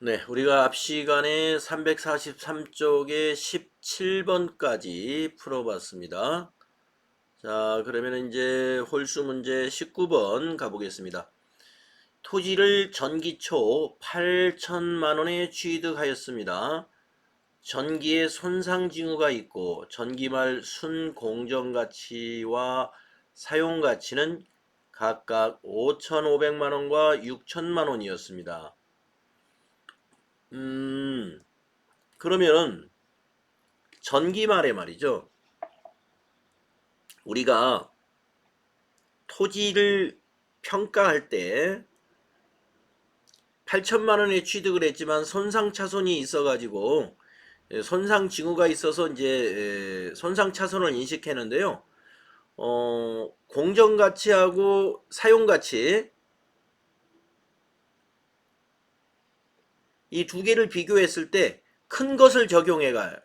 네, 우리가 앞 시간에 343쪽에 17번까지 풀어봤습니다. 자, 그러면 이제 홀수 문제 19번 가보겠습니다. 토지를 전기초 8천만 원에 취득하였습니다. 전기에 손상 징후가 있고 전기 말 순공정 가치와 사용 가치는 각각 5,500만 원과 6천만 원이었습니다. 그러면 전기 말에 말이죠. 우리가 토지를 평가할 때 8천만 원에 취득을 했지만 손상 차손이 있어가지고 손상 징후가 있어서 이제 손상 차손을 인식했는데요. 공정 가치하고 사용 가치 이 두 개를 비교했을 때 큰 것을 적용합니다.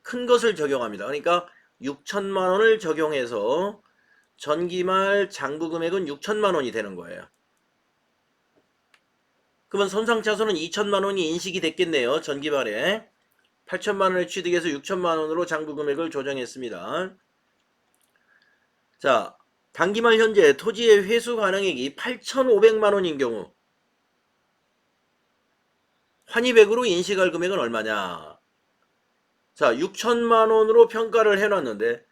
그러니까 6천만 원을 적용해서 전기말 장부 금액은 6천만 원이 되는 거예요. 그러면 손상차손은 2천만 원이 인식이 됐겠네요. 전기말에 8천만 원을 취득해서 6천만 원으로 장부 금액을 조정했습니다. 자, 단기말 현재 토지의 회수 가능액이 8,500만 원인 경우 환입액으로 인식할 금액은 얼마냐? 자, 6천만 원으로 평가를 해놨는데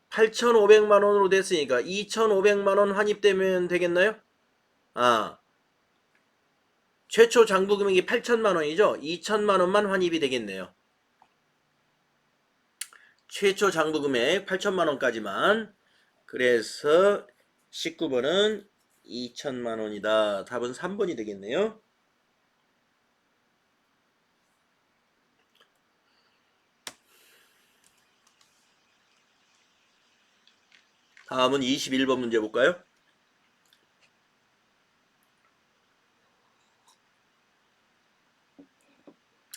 8,500만 원으로 됐으니까 2,500만 원 환입되면 되겠나요? 최초 장부 금액이 8천만 원이죠. 2천만 원만 환입이 되겠네요. 최초 장부 금액 8천만 원까지만. 그래서 19번은 2천만 원이다. 답은 3번이 되겠네요. 다음은 21번 문제 볼까요?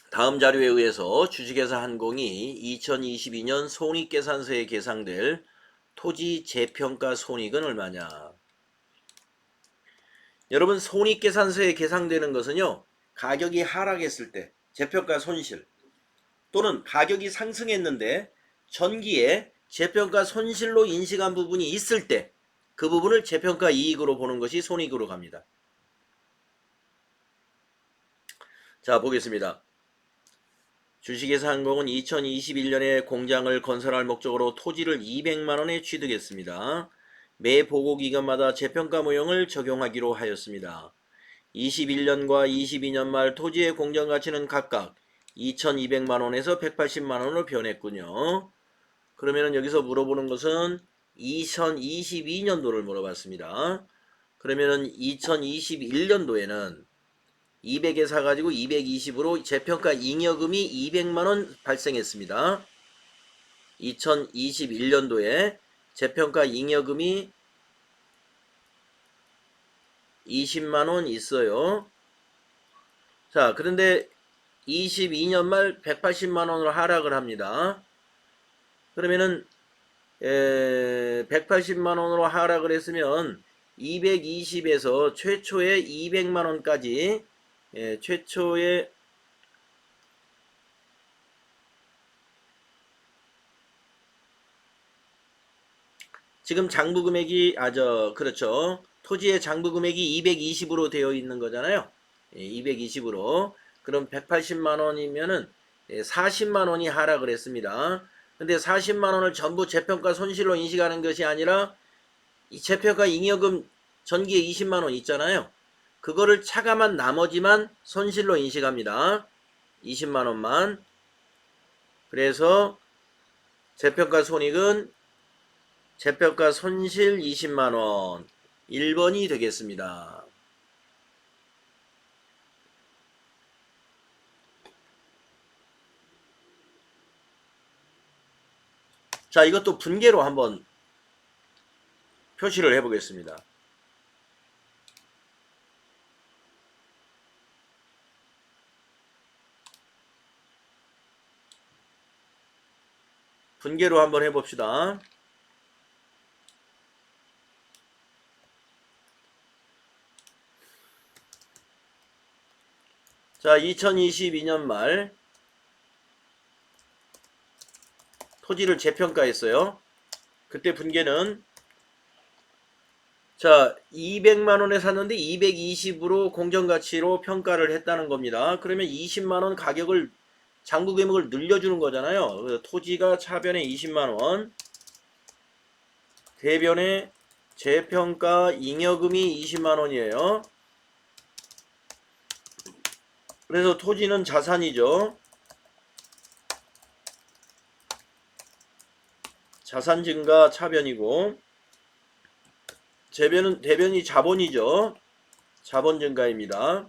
다음 자료에 의해서 주식회사 한공이 2022년 손익계산서에 계상될 토지 재평가 손익은 얼마냐? 여러분, 손익계산서에 계상되는 것은요, 가격이 하락했을 때 재평가 손실 또는 가격이 상승했는데 전기에 재평가 손실로 인식한 부분이 있을 때 그 부분을 재평가 이익으로 보는 것이 손익으로 갑니다. 자, 보겠습니다. 주식회사 한공은 2021년에 공장을 건설할 목적으로 토지를 200만원에 취득했습니다. 매 보고기간마다 재평가 모형을 적용하기로 하였습니다. 21년과 22년 말 토지의 공정가치는 각각 2200만원에서 180만원으로 변했군요. 그러면 여기서 물어보는 것은 2022년도를 물어봤습니다. 그러면 2021년도에는 200에 사가지고 220으로 재평가 잉여금이 200만원 발생했습니다. 2021년도에 재평가 잉여금이 20만원 있어요. 자, 그런데 22년 말 180만원으로 하락을 합니다. 그러면은 180만원으로 하락을 했으면 220에서 최초의 200만원까지 최초의 지금 장부 금액이 그렇죠. 토지의 장부 금액이 220으로 되어 있는 거잖아요. 220으로. 그럼 180만 원이면은 40만 원이 하락을 했습니다. 근데 40만 원을 전부 재평가 손실로 인식하는 것이 아니라 이 재평가 잉여금 전기에 20만 원 있잖아요. 그거를 차감한 나머지만 손실로 인식합니다. 20만 원만. 그래서 재평가 손익은 재평가 손실 20만 원. 1번이 되겠습니다. 자, 이것도 분계로 한번 표시를 해보겠습니다. 분계로 한번 해봅시다. 자, 2022년 말 토지를 재평가했어요. 그때 분계는 자 200만원에 샀는데 220으로 공정가치로 평가를 했다는 겁니다. 그러면 20만원 가격을 장부금액을 늘려주는 거잖아요. 그래서 토지가 차변에 20만원, 대변에 재평가 잉여금이 20만원이에요. 그래서 토지는 자산이죠. 자산 증가 차변이고, 대변이 자본이죠. 자본 증가입니다.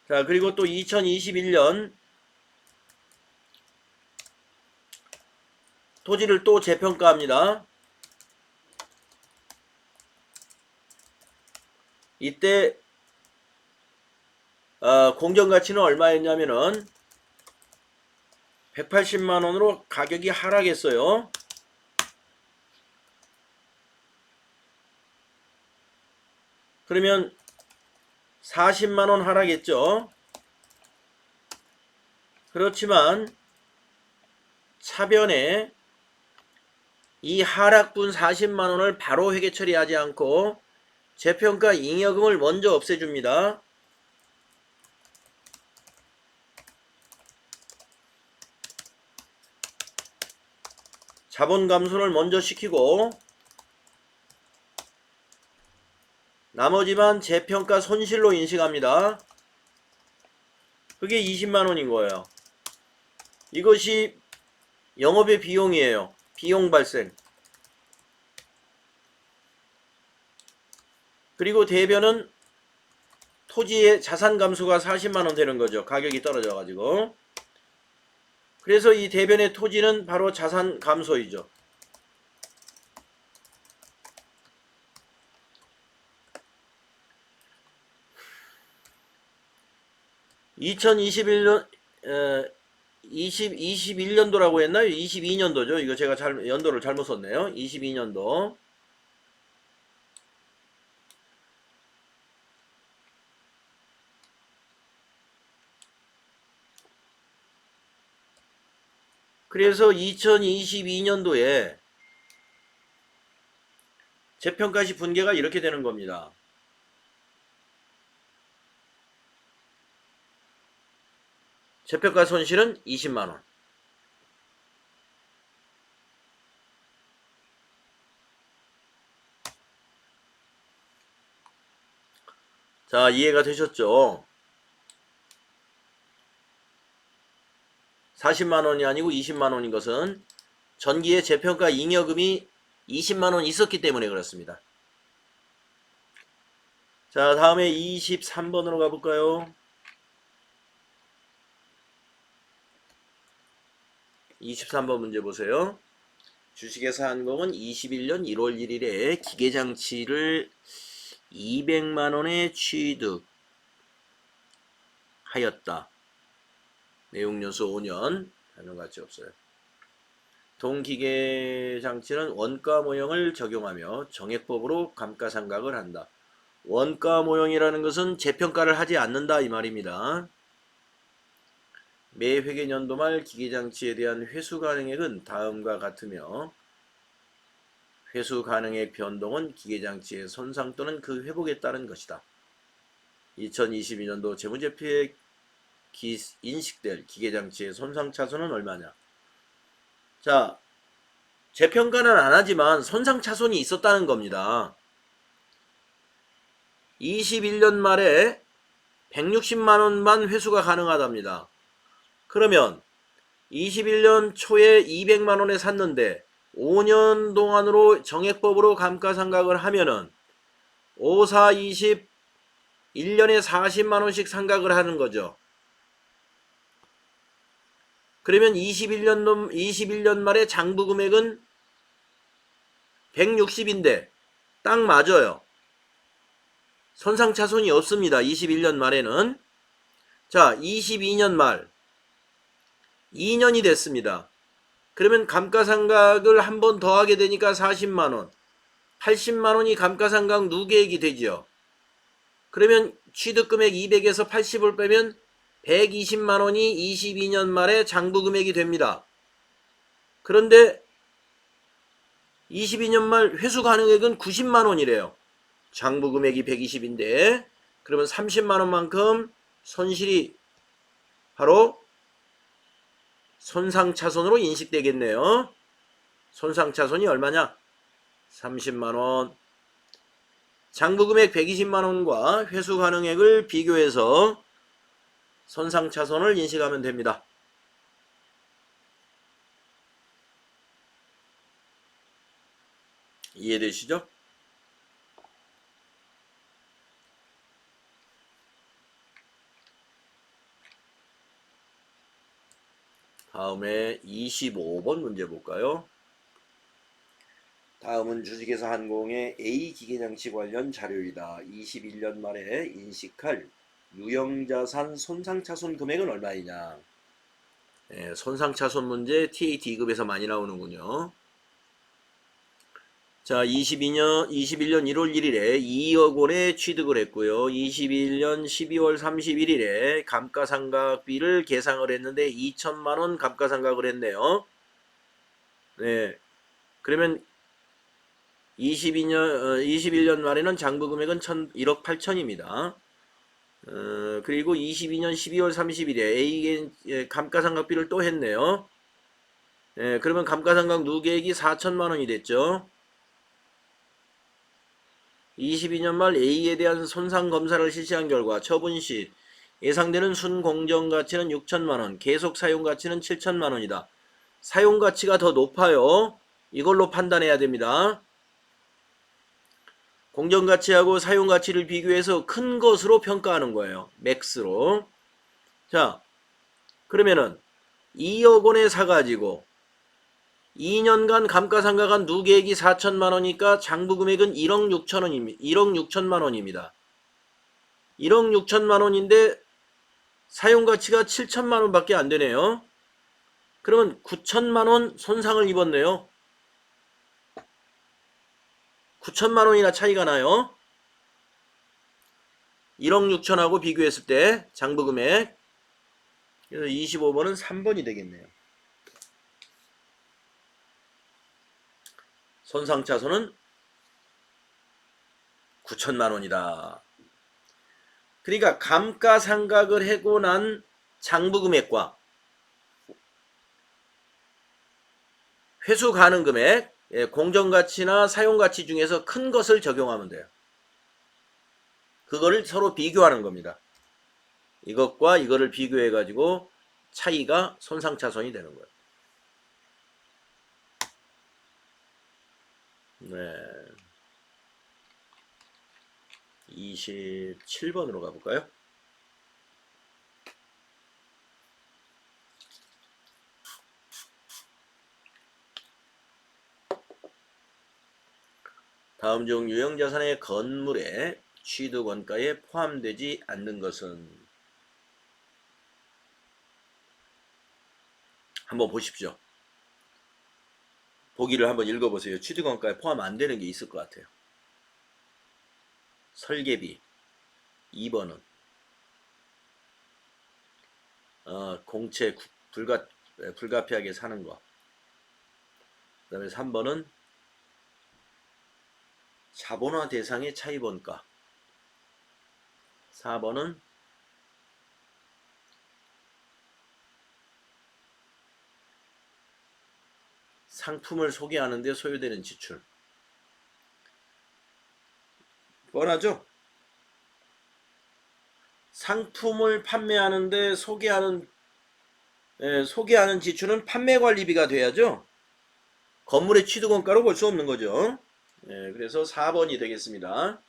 자, 그리고 또 2021년 토지를 또 재평가합니다. 이때 공정가치는 얼마였냐면은 180만원으로 가격이 하락했어요. 그러면 40만원 하락했죠. 그렇지만 차변에 이 하락분 40만원을 바로 회계 처리하지 않고 재평가 잉여금을 먼저 없애줍니다. 자본 감소를 먼저 시키고 나머지만 재평가 손실로 인식합니다. 그게 20만원인 거예요. 이것이 영업의 비용이에요. 비용 발생. 그리고 대변은 토지의 자산 감소가 40만원 되는 거죠. 가격이 떨어져 가지고. 그래서 이 대변의 토지는 바로 자산 감소이죠. (2021년) 21년도라고 했나요? 22년도죠. 이거 제가 연도를 잘못 썼네요. 22년도. 그래서 2022년도에 재평가시 분계가 이렇게 되는 겁니다. 재평가 손실은 20만원. 자, 이해가 되셨죠? 40만원이 아니고 20만원인 것은 전기의 재평가 잉여금이 20만원 있었기 때문에 그렇습니다. 자, 다음에 23번으로 가볼까요? 23번 문제 보세요. 주식회사 한공은 21년 1월 1일에 기계장치를 200만원에 취득하였다. 내용연수 5년. 단어가치 없어요. 동기계장치는 원가 모형을 적용하며 정액법으로 감가상각을 한다. 원가 모형이라는 것은 재평가를 하지 않는다 이 말입니다. 매 회계연도 말 기계장치에 대한 회수가능액은 다음과 같으며 회수가능액 변동은 기계장치의 손상 또는 그 회복에 따른 것이다. 2022년도 재무제표에 인식될 기계장치의 손상차손은 얼마냐? 자, 재평가는 안하지만 손상차손이 있었다는 겁니다. 21년 말에 160만원만 회수가 가능하답니다. 그러면 21년 초에 200만원에 샀는데 5년 동안으로 정액법으로 감가상각을 하면은 5, 4, 20 1년에 40만원씩 상각을 하는 거죠. 그러면 21년 말에 장부금액은 160인데 딱 맞아요. 손상차손이 없습니다. 21년 말에는. 자, 22년 말 2년이 됐습니다. 그러면 감가상각을 한 번 더 하게 되니까 40만원 80만원이 감가상각 누계액이 되죠. 그러면 취득금액 200에서 80을 빼면 120만 원이 22년 말에 장부금액이 됩니다. 그런데 22년 말 회수 가능액은 90만 원이래요. 장부금액이 120인데 그러면 30만 원만큼 손실이 바로 손상차손으로 인식되겠네요. 손상차손이 얼마냐? 30만 원. 장부금액 120만 원과 회수 가능액을 비교해서 손상차손을 인식하면 됩니다. 이해되시죠? 다음에 25번 문제 볼까요? 다음은 주식회사 한공의 A 기계장치 관련 자료이다. 21년 말에 인식할 유형자산 손상차손 금액은 얼마이냐? 예, 손상차손 문제 TAT급에서 많이 나오는군요. 자, 21년 1월 1일에 2억 원에 취득을 했고요. 21년 12월 31일에 감가상각비를 계상을 했는데 2천만 원 감가상각을 했네요. 네. 그러면 21년 말에는 장부금액은 1억 8천입니다. 그리고 22년 12월 30일에 A 감가상각비를 또 했네요. 그러면 감가상각 누계액이 4천만 원이 됐죠. 22년 말 A에 대한 손상검사를 실시한 결과 처분 시 예상되는 순공정가치는 6천만 원, 계속 사용가치는 7천만 원이다. 사용가치가 더 높아요. 이걸로 판단해야 됩니다. 공정가치하고 사용가치를 비교해서 큰 것으로 평가하는 거예요. 맥스로. 자, 그러면은 2억 원에 사가지고 2년간 감가상각한 누계액이 4천만 원이니까 장부금액은 1억 6천 원입니다. 1억 6천만 원입니다. 1억 6천만 원인데 사용가치가 7천만 원밖에 안 되네요. 그러면 9천만 원 손상을 입었네요. 9천만 원이나 차이가 나요. 1억 6천하고 비교했을 때 장부금액. 그래서 25번은 3번이 되겠네요. 손상차손은 9천만 원이다. 그러니까 감가상각을 하고 난 장부금액과 회수 가능 금액, 공정가치나 사용가치 중에서 큰 것을 적용하면 돼요. 그거를 서로 비교하는 겁니다. 이것과 이거를 비교해 가지고 차이가 손상차손이 되는 거예요. 네. 27번으로 가볼까요? 다음 중 유형자산의 건물의 취득원가에 포함되지 않는 것은? 한번 보십시오. 보기를 한번 읽어보세요. 취득원가에 포함 안 되는 게 있을 것 같아요. 설계비. 2번은 공채 불가피하게 사는 거. 그 다음에 3번은 자본화 대상의 차입원가. 4번은 상품을 소개하는데 소요되는 지출. 뻔하죠? 상품을 판매하는데 소개하는 지출은 판매관리비가 돼야죠. 건물의 취득원가로 볼 수 없는 거죠. 그래서 4번이 되겠습니다.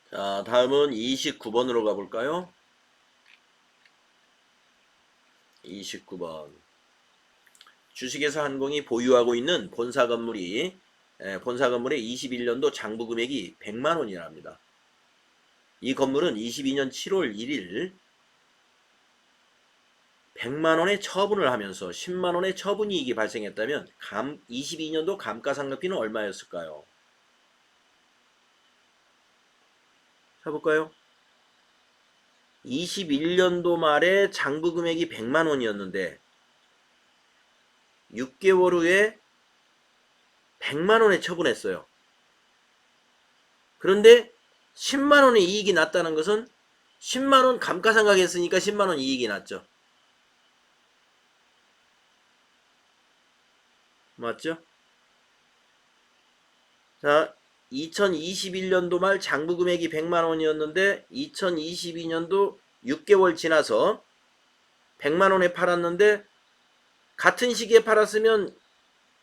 자, 다음은 29번으로 가볼까요? 29번. 주식회사 한공이 보유하고 있는 본사 건물의 21년도 장부금액이 100만 원이랍니다. 이 건물은 22년 7월 1일 100만원의 처분을 하면서 10만원의 처분이익이 발생했다면 22년도 감가상각비는 얼마였을까요? 해볼까요? 21년도 말에 장부 금액이 100만원이었는데 6개월 후에 100만원에 처분했어요. 그런데 10만원의 이익이 났다는 것은 10만원 감가상각했으니까 10만원 이익이 났죠. 맞죠? 자, 2021년도 말 장부 금액이 100만원이었는데 2022년도 6개월 지나서 100만원에 팔았는데 같은 시기에 팔았으면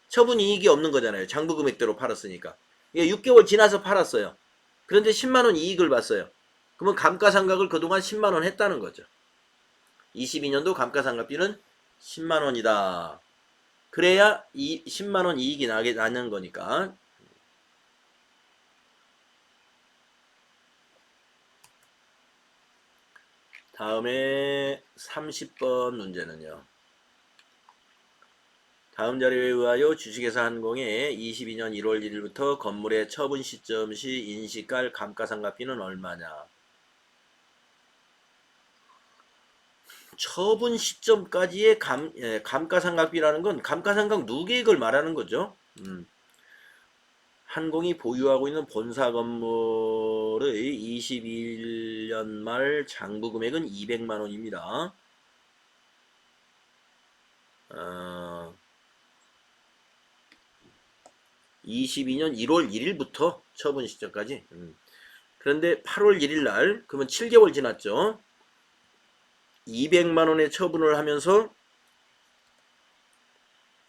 처분 이익이 없는 거잖아요. 장부 금액대로 팔았으니까. 이게 6개월 지나서 팔았어요. 그런데 10만원 이익을 봤어요. 그러면 감가상각을 그동안 10만원 했다는 거죠. 22년도 감가상각비는 10만원이다. 그래야 이 10만원 이익이 나는 거니까. 다음에 30번 문제는요. 다음 자료에 의하여 주식회사 한공의 22년 1월 1일부터 건물의 처분 시점 시 인식할 감가상각비는 얼마냐. 처분 시점까지의 감가상각비라는 건 감가상각 누계액을 말하는 거죠. 한공이 보유하고 있는 본사 건물의 21년 말 장부 금액은 200만원입니다. 22년 1월 1일부터 처분 시점까지. 그런데 8월 1일 날, 그러면 7개월 지났죠. 200만원의 처분을 하면서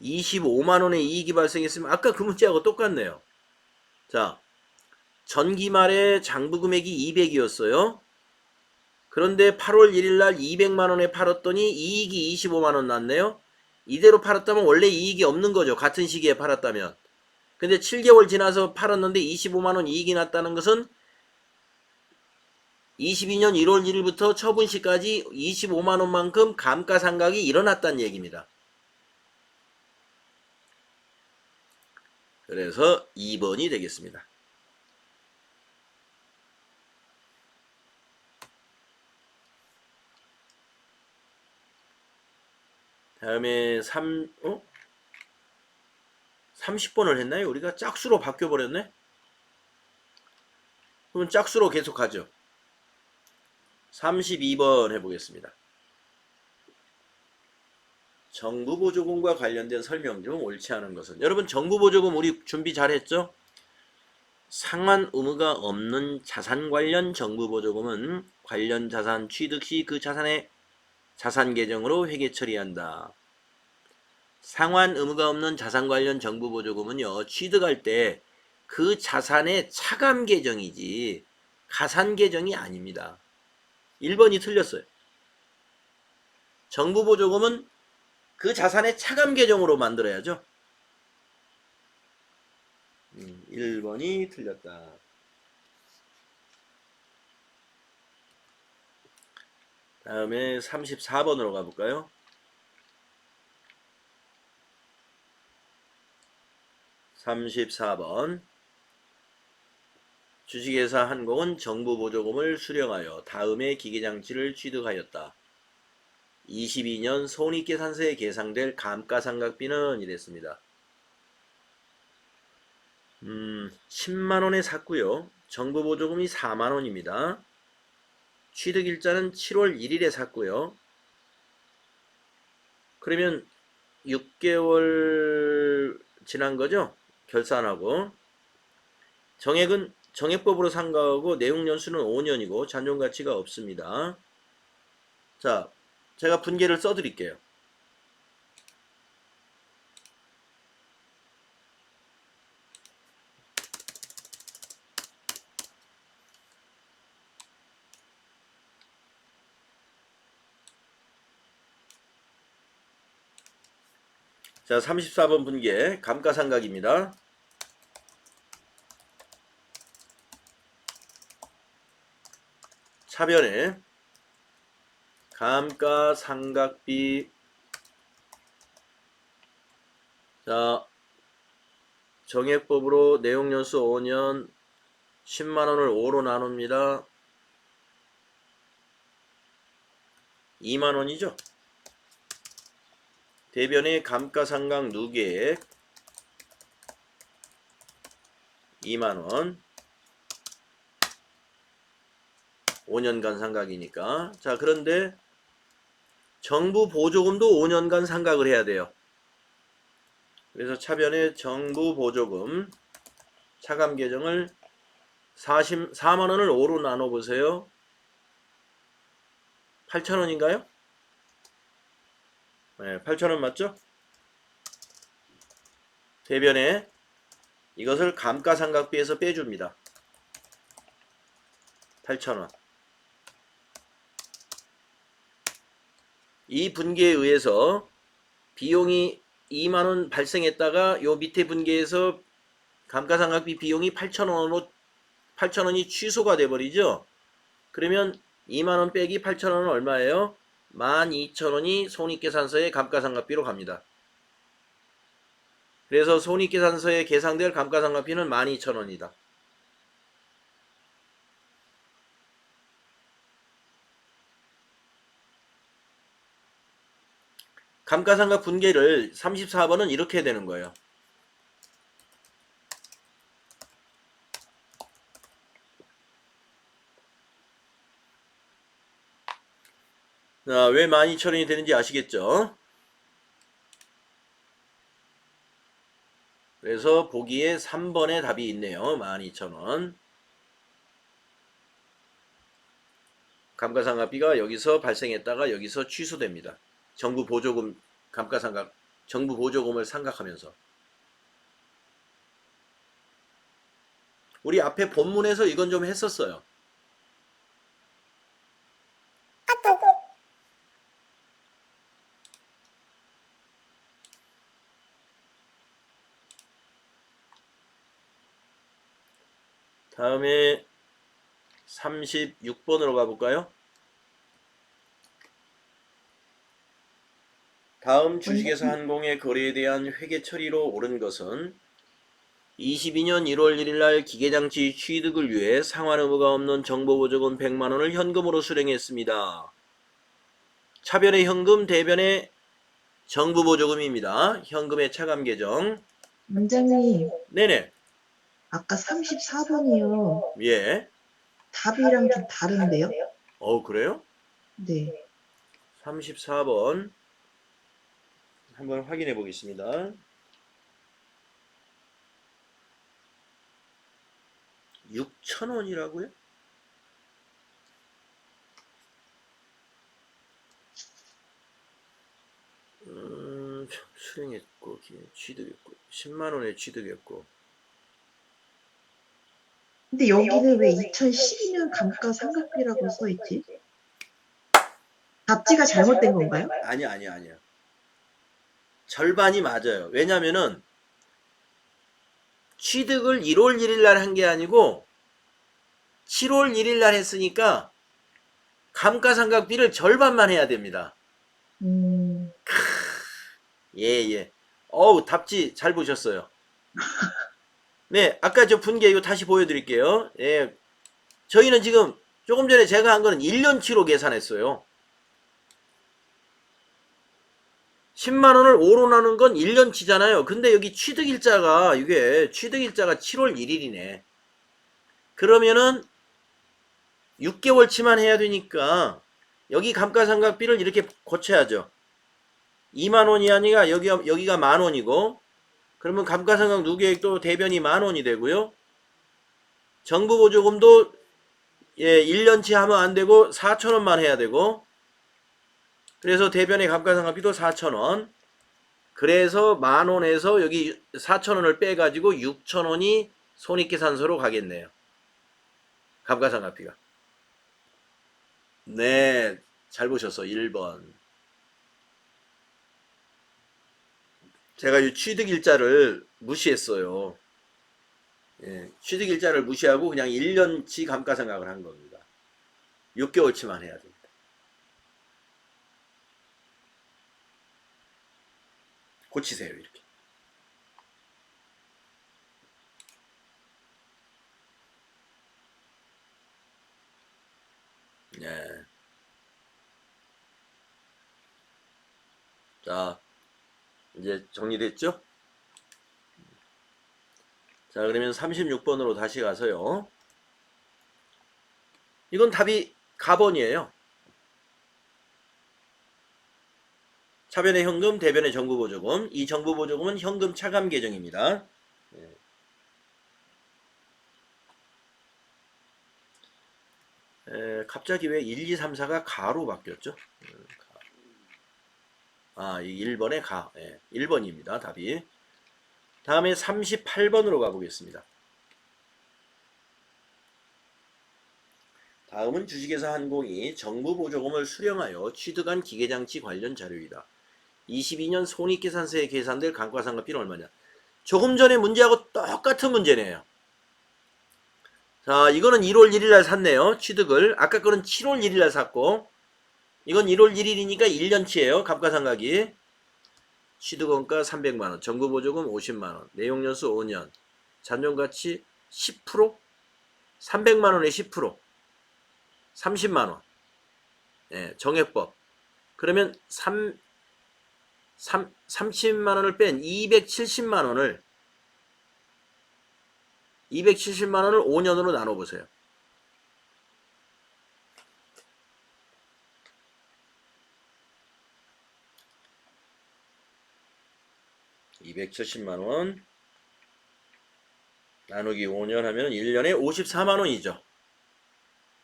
25만원의 이익이 발생했으면 아까 그 문제하고 똑같네요. 자, 전기 말에 장부 금액이 200이었어요. 그런데 8월 1일 날 200만원에 팔았더니 이익이 25만원 났네요. 이대로 팔았다면 원래 이익이 없는 거죠. 같은 시기에 팔았다면. 근데 7개월 지나서 팔았는데 25만원 이익이 났다는 것은 22년 1월 1일부터 처분 시까지 25만원만큼 감가상각이 일어났다는 얘기입니다. 그래서 2번이 되겠습니다. 다음에 30번을 했나요? 우리가 짝수로 바뀌어버렸네? 그러면 짝수로 계속하죠. 32번 해보겠습니다. 정부보조금과 관련된 설명 중 옳지 않은 것은? 여러분 정부보조금 우리 준비 잘했죠? 상환 의무가 없는 자산 관련 정부보조금은 관련 자산 취득 시 그 자산의 자산 계정으로 회계 처리한다. 상환 의무가 없는 자산 관련 정부보조금은요, 취득할 때 그 자산의 차감 계정이지 가산 계정이 아닙니다. 1번이 틀렸어요. 정부보조금은 그 자산의 차감 계정으로 만들어야죠. 1번이 틀렸다. 다음에 34번으로 가볼까요? 34번. 주식회사 한공은 정부보조금을 수령하여 다음의 기계장치를 취득하였다. 22년 손익계산서에 계상될 감가상각비는 이랬습니다. 10만원에 샀고요. 정부보조금이 4만원입니다. 취득일자는 7월 1일에 샀고요. 그러면 6개월 지난 거죠? 결산하고. 정액은 정액법으로 산 거하고 내용 연수는 5년이고 잔존 가치가 없습니다. 자, 제가 분계를 써드릴게요. 자, 34번 분계 감가상각입니다. 차변에 감가상각비. 자, 정액법으로 내용연수 5년 10만원을 5로 나눕니다. 2만원이죠. 대변의 감가상각 누계액 2만원 5년간 상각이니까. 자, 그런데 정부 보조금도 5년간 상각을 해야 돼요. 그래서 차변에 정부 보조금 차감 계정을 4만원을 5로 나눠보세요. 8천원인가요? 네, 8천원 맞죠? 대변에 이것을 감가상각비에서 빼줍니다. 8천원. 이 분계에 의해서 비용이 2만원 발생했다가 요 밑에 분계에서 감가상각비 비용이 8천원이 취소가 돼버리죠. 그러면 2만원 빼기 8천원은 얼마예요? 12,000원이 손익계산서의 감가상각비로 갑니다. 그래서 손익계산서에 계상될 감가상각비는 12,000원이다. 감가상각 분계를 34번은 이렇게 되는 거예요. 자, 왜 12,000원이 되는지 아시겠죠? 그래서 보기에 3번의 답이 있네요. 12,000원. 감가상각비가 여기서 발생했다가 여기서 취소됩니다. 정부 보조금 감가상각, 정부 보조금을 상각하면서. 우리 앞에 본문에서 이건 좀 했었어요. 다음에 36번으로 가볼까요? 다음 주식회사 한공의 거래에 대한 회계 처리로 옳은 것은 22년 1월 1일날 기계장치 취득을 위해 상환 의무가 없는 정보보조금 100만원을 현금으로 수령했습니다. 차변의 현금, 대변의 정부보조금입니다. 현금의 차감계정. 원장님, 네네. 아까 34번이요. 예. 답이랑 좀 다른데요? 그래요? 네. 34번 한번 확인해 보겠습니다. 6,000원이라고요? 수령했고 취득했고 10만원에 취득했고. 근데 여기는 왜 2012년 감가상각비라고 써있지? 답지가 잘못된 건가요? 아니야. 절반이 맞아요. 왜냐면은 취득을 1월 1일 날 한 게 아니고 7월 1일 날 했으니까 감가상각비를 절반만 해야 됩니다. 예. 답지 잘 보셨어요. 네, 아까 저 분계 이거 다시 보여드릴게요. 예, 저희는 지금 조금 전에 제가 한 거는 1년치로 계산했어요. 10만원을 5로 나눈 건 1년치잖아요. 근데 여기 취득일자가 7월 1일이네. 그러면은 6개월치만 해야 되니까 여기 감가상각비를 이렇게 고쳐야죠. 2만원이 아니라 여기가 만원이고, 그러면 감가상각 누계액도 대변이 만원이 되고요. 정부 보조금도 1년치 하면 안 되고 4,000원만 해야 되고, 그래서 대변의 감가상각비도 4,000원. 그래서 만원에서 여기 4,000원을 빼가지고 6,000원이 손익계산서로 가겠네요. 감가상각비가. 네, 잘 보셨어. 1번. 제가 이 취득일자를 무시했어요. 예, 취득일자를 무시하고 그냥 1년치 감가상각을 한 겁니다. 6개월치만 해야 됩니다. 고치세요, 이렇게. 네. 자, 이제 정리됐죠? 자, 그러면 36번으로 다시 가서요. 이건 답이 가번이에요. 차변의 현금, 대변의 정부보조금. 이 정부보조금은 현금 차감 계정입니다. 갑자기 왜 1, 2, 3, 4가 가로 바뀌었죠? 아, 이 1번의 가. 1번입니다. 답이. 다음에 38번으로 가보겠습니다. 다음은 주식회사 한공이 정부보조금을 수령하여 취득한 기계장치 관련 자료이다. 22년 손익계산서에 계산될 감가상각비는 얼마냐? 조금 전에 문제하고 똑같은 문제네요. 자, 이거는 1월 1일날 샀네요. 취득을. 아까 거는 7월 1일날 샀고, 이건 1월 1일이니까 1년치예요. 감가상각이. 취득원가 300만원, 정부보조금 50만원, 내용연수 5년, 잔존가치 10%? 300만원에 10%, 30만원. 정액법. 그러면 30만원을 뺀 270만원을 5년으로 나눠보세요. 270만원 나누기 5년 하면 1년에 54만원이죠.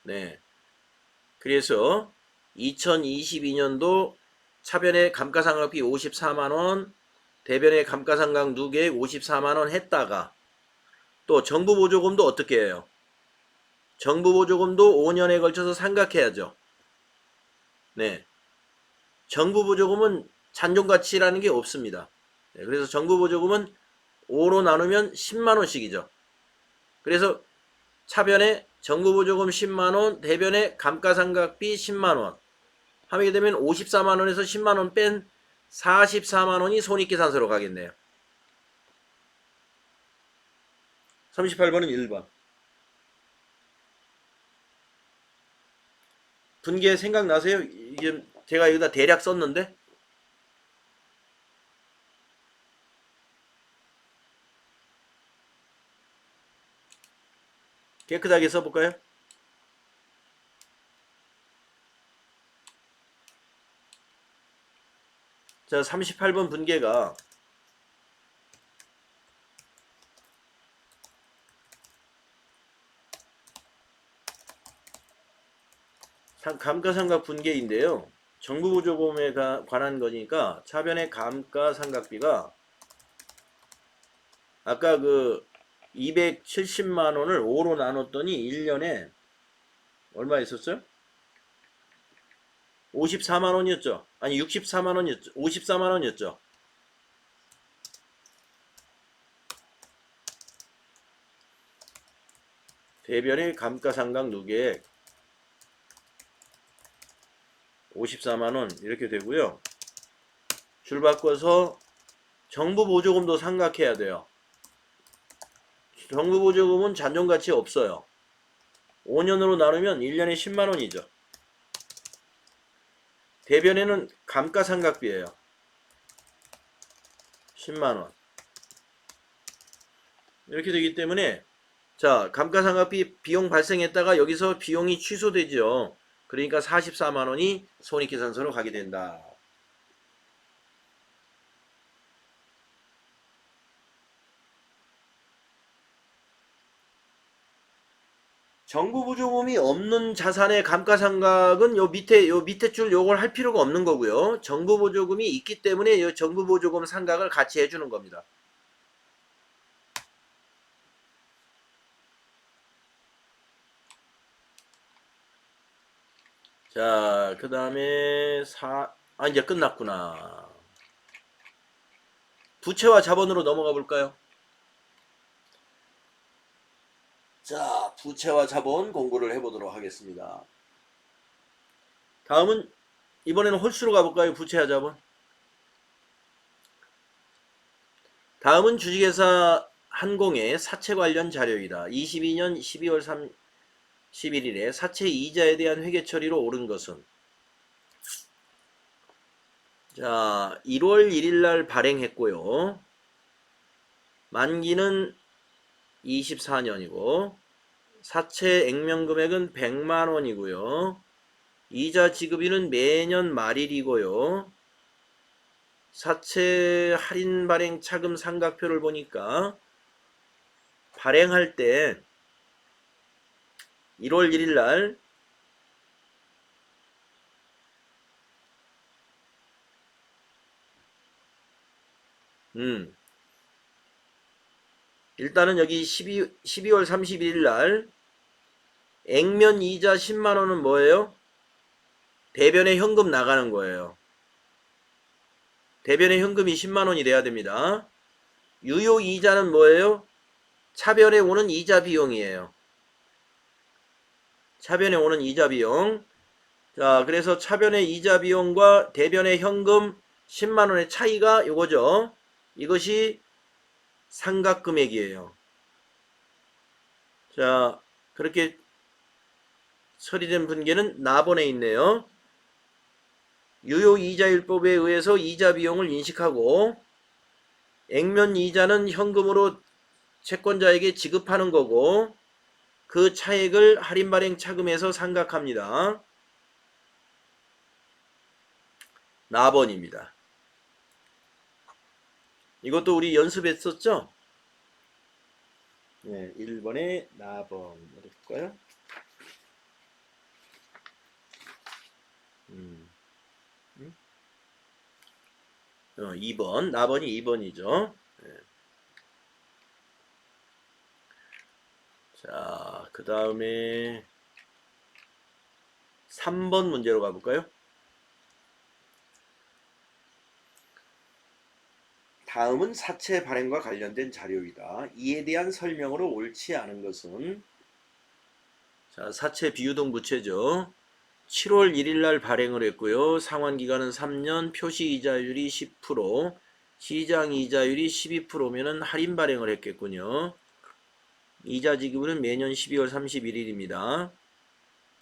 네. 그래서 2022년도 차변의 감가상각비 54만원, 대변의 감가상각 누계액 54만원 했다가 또 정부보조금도 어떻게 해요? 정부보조금도 5년에 걸쳐서 상각해야죠. 네. 정부보조금은 잔존가치라는 게 없습니다. 네, 그래서 정부보조금은 5로 나누면 10만원씩이죠. 그래서 차변에 정부보조금 10만원, 대변에 감가상각비 10만원 하게 되면 54만원에서 10만원 뺀 44만원이 손익계산서로 가겠네요. 38번은 1번. 분계 생각나세요? 이게 제가 여기다 대략 썼는데 깨끗하게 써볼까요? 자, 38번 분계가 감가상각 분계인데요. 정부보조금에 관한 거니까 차변의 감가상각비가 아까 그 270만원을 5로 나눴더니 1년에 얼마 있었어요? 54만원이었죠. 아니 64만원이었죠. 54만원이었죠. 대변의 감가상각 누계액 54만원 이렇게 되고요. 줄 바꿔서 정부보조금도 상각해야 돼요. 정부보조금은 잔존가치 없어요. 5년으로 나누면 1년에 10만원이죠. 대변에는 감가상각비예요. 10만원. 이렇게 되기 때문에 자, 감가상각비 비용 발생했다가 여기서 비용이 취소되죠. 그러니까 44만원이 손익계산서로 가게 된다. 정부보조금이 없는 자산의 감가상각은 요 밑에 줄 요걸 할 필요가 없는 거고요. 정부보조금이 있기 때문에 이 정부보조금 상각을 같이 해주는 겁니다. 자, 그 다음에 이제 끝났구나. 부채와 자본으로 넘어가 볼까요? 자, 부채와 자본 공부를 해보도록 하겠습니다. 다음은 이번에는 홀수로 가볼까요? 부채와 자본. 다음은 주식회사 한공의 사채 관련 자료이다. 22년 12월 31일에 사채 이자에 대한 회계 처리로 오른 것은, 자, 1월 1일 날 발행했고요. 만기는 24년이고 사채 액면 금액은 100만 원이고요. 이자 지급일은 매년 말일이고요. 사채 할인 발행 차금 삼각표를 보니까 발행할 때 1월 1일 날 일단은 여기 12월 31일 날 액면 이자 10만 원은 뭐예요? 대변에 현금 나가는 거예요. 대변에 현금이 10만 원이 돼야 됩니다. 유효 이자는 뭐예요? 차변에 오는 이자 비용이에요. 차변에 오는 이자 비용. 자, 그래서 차변의 이자 비용과 대변의 현금 10만 원의 차이가 요거죠. 이것이 상각 금액이에요. 자, 그렇게 처리된 분계는 나번에 있네요. 유효이자율법에 의해서 이자 비용을 인식하고 액면 이자는 현금으로 채권자에게 지급하는 거고 그 차액을 할인 발행 차금에서 상각합니다. 나번입니다. 이것도 우리 연습했었죠? 네, 1번에 나번 어디 볼까요? 2번, 나번이 2번이죠. 네. 자, 그 다음에 3번 문제로 가볼까요? 다음은 사채 발행과 관련된 자료이다. 이에 대한 설명으로 옳지 않은 것은, 자, 사채 비유동 부채죠. 7월 1일 날 발행을 했고요. 상환 기간은 3년, 표시 이자율이 10%, 시장 이자율이 12%면은 할인 발행을 했겠군요. 이자 지급은 매년 12월 31일입니다.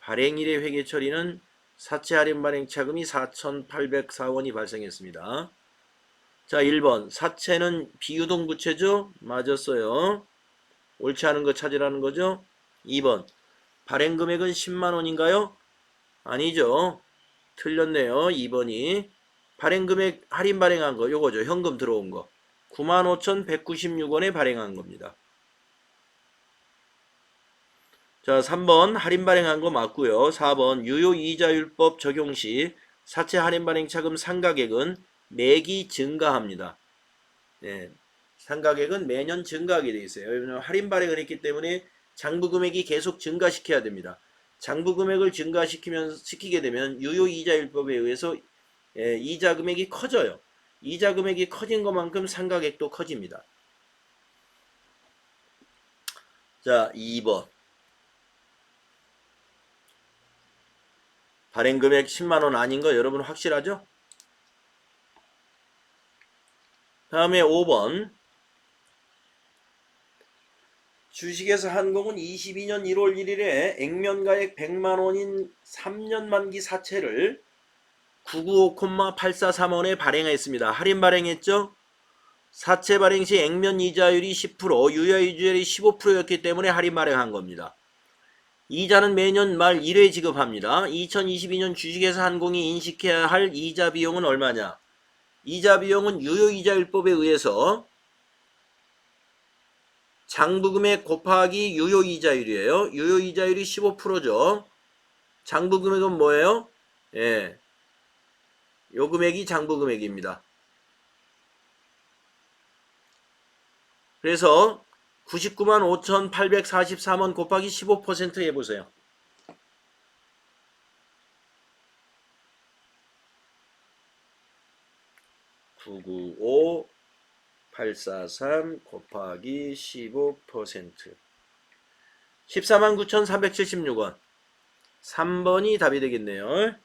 발행일의 회계 처리는 사채 할인 발행 차금이 4,804원이 발생했습니다. 자, 1번 사채는 비유동 부채죠? 맞았어요. 옳지 않은 거 찾으라는 거죠? 2번 발행 금액은 10만 원인가요? 아니죠. 틀렸네요. 2번이 발행 금액 할인 발행한 거 요거죠. 현금 들어온 거 95,196원에 발행한 겁니다. 자, 3번 할인 발행한 거 맞고요. 4번 유효이자율법 적용 시 사채 할인 발행 차금 상각액은 매기 증가합니다. 네, 상각액은 매년 증가하게 되어 있어요. 왜냐하면 할인 발행을 했기 때문에 장부 금액이 계속 증가시켜야 됩니다. 장부 금액을 시키게 되면 유효이자율법에 의해서 이자 금액이 커져요. 이자 금액이 커진 것만큼 상각액도 커집니다. 자, 2번 발행 금액 10만 원 아닌 거 여러분 확실하죠? 다음에 5번 주식회사 한공은 22년 1월 1일에 액면가액 100만 원인 3년 만기 사채를 995,843원에 발행했습니다. 할인 발행했죠? 사채 발행 시 액면 이자율이 10%, 유효이자율이 15%였기 때문에 할인 발행한 겁니다. 이자는 매년 말 1회 지급합니다. 2022년 주식회사 한공이 인식해야 할 이자 비용은 얼마냐? 이자 비용은 유효이자율법에 의해서 장부금액 곱하기 유효이자율이에요. 유효이자율이 15%죠. 장부금액은 뭐예요? 예, 요 금액이 장부금액입니다. 그래서 995,843원 곱하기 15% 해보세요. 995,843 곱하기 15% 149,376원. 3번이 답이 되겠네요.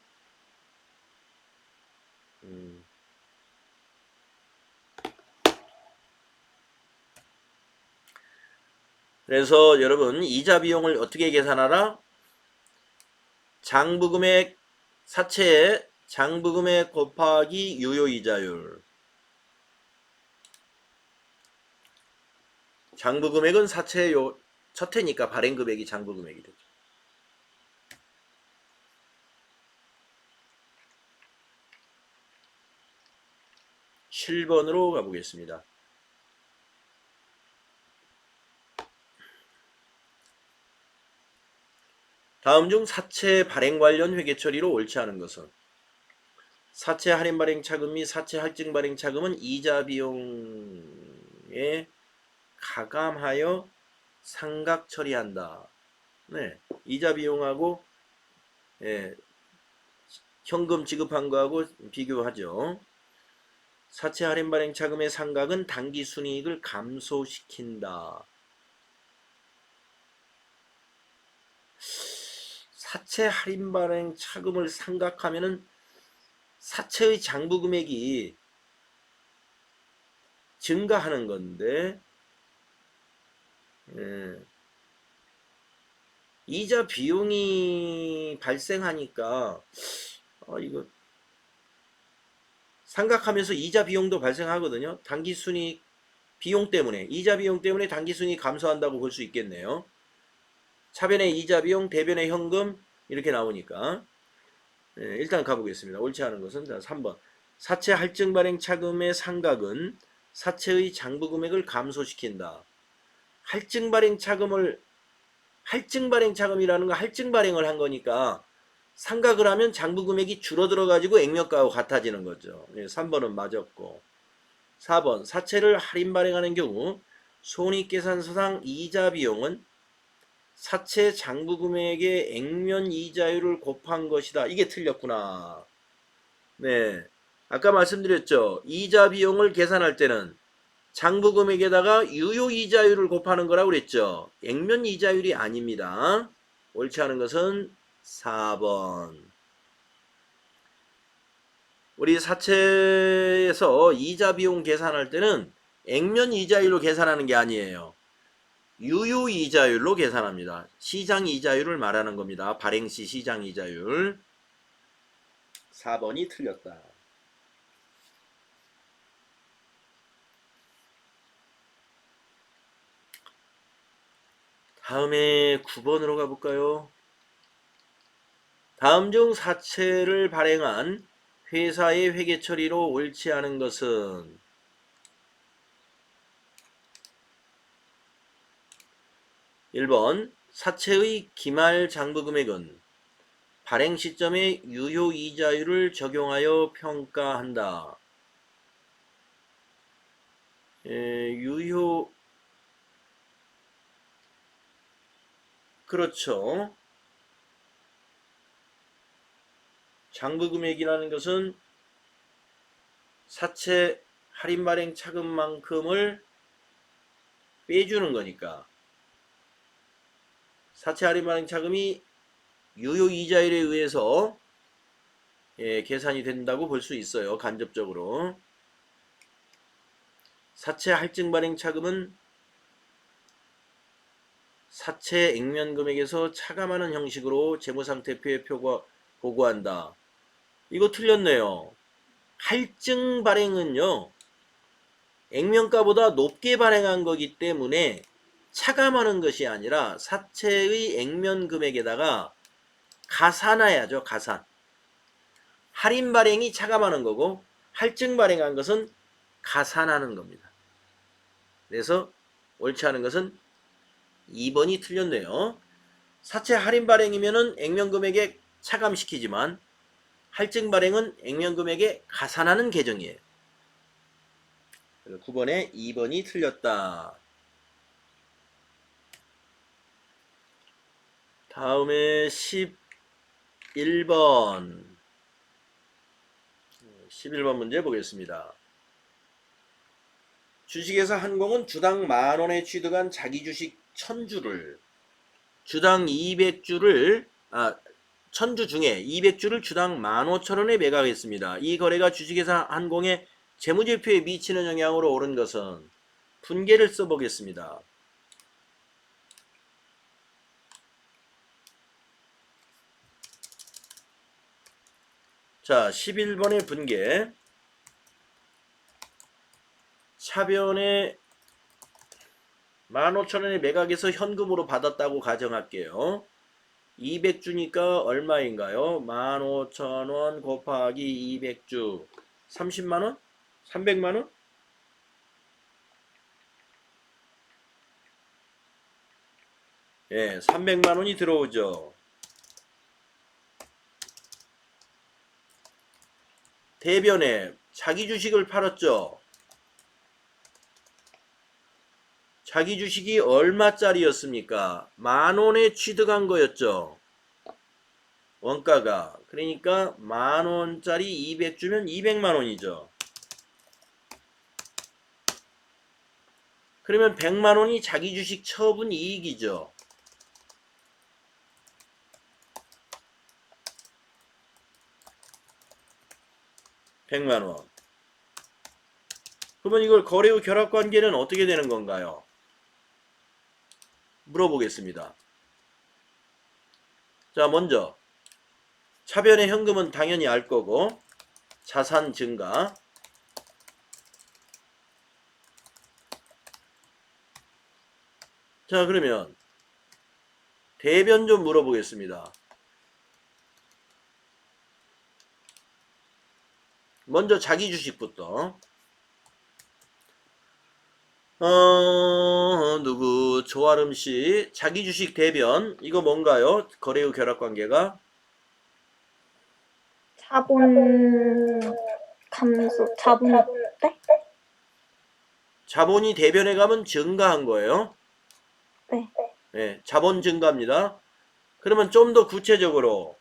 그래서 여러분 이자 비용을 어떻게 계산하라? 장부금액 사채의 장부금액 곱하기 유효이자율. 장부금액은 사채의 첫 해니까 발행금액이 장부금액이 되죠. 7번으로 가보겠습니다. 다음 중 사채 발행 관련 회계 처리로 옳지 않은 것은? 사채 할인 발행 차금 및 사채 할증 발행 차금은 이자 비용에 가감하여 상각 처리한다. 네, 이자 비용하고 현금 지급한 거하고 비교하죠. 사채 할인 발행 차금의 상각은 당기 순이익을 감소시킨다. 사채 할인 발행 차금을 상각하면은 사채의 장부 금액이 증가하는 건데 이자 비용이 발생하니까 이거 상각하면서 이자 비용도 발생하거든요. 당기순이익 비용 때문에 이자 비용 때문에 당기순이익 감소한다고 볼 수 있겠네요. 차변의 이자 비용, 대변의 현금 이렇게 나오니까 일단 가보겠습니다. 옳지 않은 것은 3번 사채 할증 발행 차금의 상각은 사채의 장부 금액을 감소시킨다. 할증 발행 차금이라는 거 할증 발행을 한 거니까 상각을 하면 장부 금액이 줄어들어 가지고 액면가하고 같아지는 거죠. 3번은 맞았고 4번 사채를 할인 발행하는 경우 손익계산서상 이자 비용은 사채 장부 금액의 액면 이자율을 곱한 것이다. 이게 틀렸구나. 네, 아까 말씀드렸죠. 이자 비용을 계산할 때는 장부 금액에다가 유효 이자율을 곱하는 거라고 그랬죠. 액면 이자율이 아닙니다. 옳지 않은 것은 4번. 우리 사채에서 이자 비용 계산할 때는 액면 이자율로 계산하는 게 아니에요. 유효 이자율로 계산합니다. 시장 이자율을 말하는 겁니다. 발행 시 시장 이자율. 4번이 틀렸다. 다음에 9번으로 가볼까요? 다음 중 사채를 발행한 회사의 회계 처리로 옳지 않은 것은? 1번 사채의 기말 장부 금액은 발행 시점의 유효 이자율을 적용하여 평가한다. 유효 그렇죠. 장부 금액이라는 것은 사채 할인 발행 차금만큼을 빼주는 거니까 사채 할인 발행 차금이 유효 이자율에 의해서 계산이 된다고 볼 수 있어요. 간접적으로. 사채 할증 발행 차금은 사채 액면 금액에서 차감하는 형식으로 재무상태표에 보고한다. 이거 틀렸네요. 할증 발행은요, 액면가보다 높게 발행한 거기 때문에 차감하는 것이 아니라 사채의 액면 금액에다가 가산해야죠. 가산. 할인 발행이 차감하는 거고 할증 발행한 것은 가산하는 겁니다. 그래서 옳지 않은 것은 2번이 틀렸네요. 사채 할인 발행이면은 액면 금액에 차감시키지만 할증 발행은 액면 금액에 가산하는 계정이에요. 9번에 2번이 틀렸다. 다음에 11번. 11번 문제 보겠습니다. 주식회사 한공은 주당 만원에 취득한 자기 주식 1000주를 주당 200주를 1000주 중에 200주를 주당 15,000원에 매각했습니다. 이 거래가 주식회사 한공의 재무제표에 미치는 영향으로 오른 것은 분계를 써보겠습니다. 자, 11번의 분계. 차변에 15,000원에 매각해서 현금으로 받았다고 가정할게요. 200주니까 얼마인가요? 15,000원 곱하기 200주 30만원? 300만원? 예, 300만원이 들어오죠. 대변에 자기 주식을 팔았죠. 자기 주식이 얼마짜리였습니까? 10,000원에 취득한 거였죠. 원가가. 그러니까 10,000원짜리 200주면 200만원이죠. 그러면 100만원이 자기 주식 처분 이익이죠. (100만원) 그러면 이걸 거래 후 결합관계는 어떻게 되는 건가요? 물어보겠습니다. 자, 먼저 차변의 현금은 당연히 알 거고, 자산 증가. 자, 그러면 대변 좀 물어보겠습니다. 먼저 자기 주식부터. 누구 조아름씨 자기 주식 대변 이거 뭔가요? 거래 후 결합관계가 자본 감소, 자본 네? 자본이 대변에 가면 증가한 거예요. 네. 네, 자본 증가입니다. 그러면 좀 더 구체적으로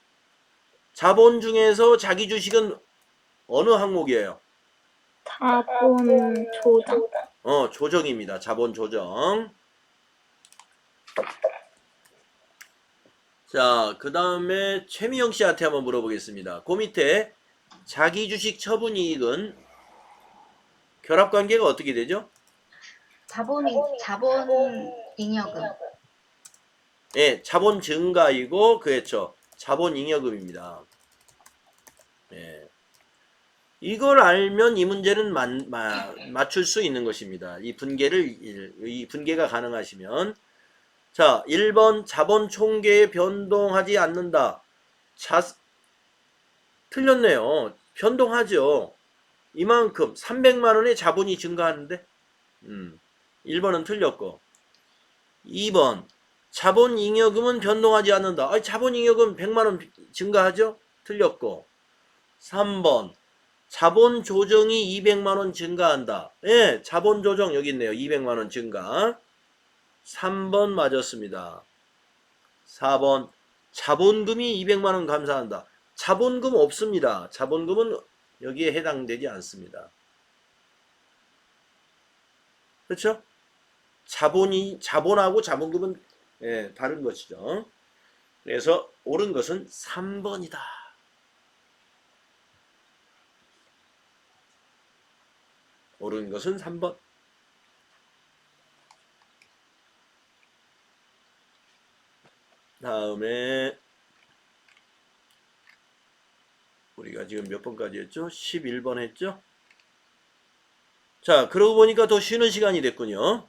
자본 중에서 자기 주식은 어느 항목이에요? 자본 조정. 조정입니다. 자본 조정. 자, 그 다음에 최미영 씨한테 한번 물어보겠습니다. 그 밑에 자기 주식 처분 이익은 결합관계가 어떻게 되죠? 자본 잉여금. 예, 자본 증가이고, 그렇죠. 자본 잉여금입니다. 예. 이걸 알면 이 문제는 맞출 수 있는 것입니다. 이 분계가 가능하시면. 자, 1번 자본 총계에 변동하지 않는다. 틀렸네요. 변동하죠. 이만큼 300만원의 자본이 증가하는데 1번은 틀렸고, 2번 자본 잉여금은 변동하지 않는다. 자본 잉여금 100만원 증가하죠? 틀렸고, 3번 자본 조정이 200만원 증가한다. 예, 자본 조정 여기 있네요. 200만원 증가. 3번 맞았습니다. 4번 자본금이 200만원 감사한다. 자본금 없습니다. 자본금은 여기에 해당되지 않습니다. 그렇죠? 자본하고 자본금은 다른 것이죠. 그래서 옳은 것은 3번이다. 옳은 것은 3번. 다음에 우리가 지금 몇 번까지 했죠? 11번 했죠? 자, 그러고 보니까 더 쉬는 시간이 됐군요.